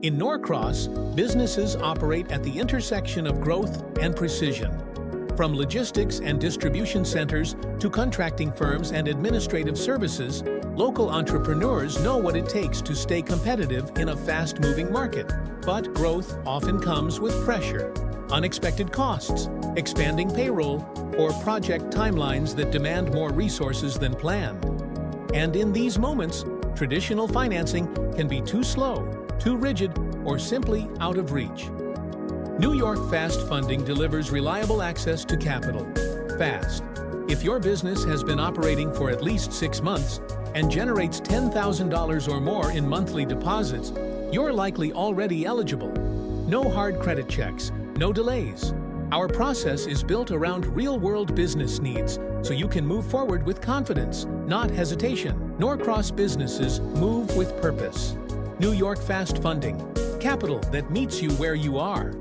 In Norcross, businesses operate at the intersection of growth and precision. From logistics and distribution centers to contracting firms and administrative services, local entrepreneurs know what it takes to stay competitive in a fast-moving market. But growth often comes with pressure, unexpected costs, expanding payroll, or project timelines that demand more resources than planned. And in these moments, traditional financing can be too slow, too rigid, or simply out of reach. New York Fast Funding delivers reliable access to capital, fast. If your business has been operating for at least 6 months and generates $10,000 or more in monthly deposits, you're likely already eligible. No hard credit checks, no delays. Our process is built around real-world business needs, so you can move forward with confidence, not hesitation. Norcross businesses move with purpose. New York Fast Funding, capital that meets you where you are.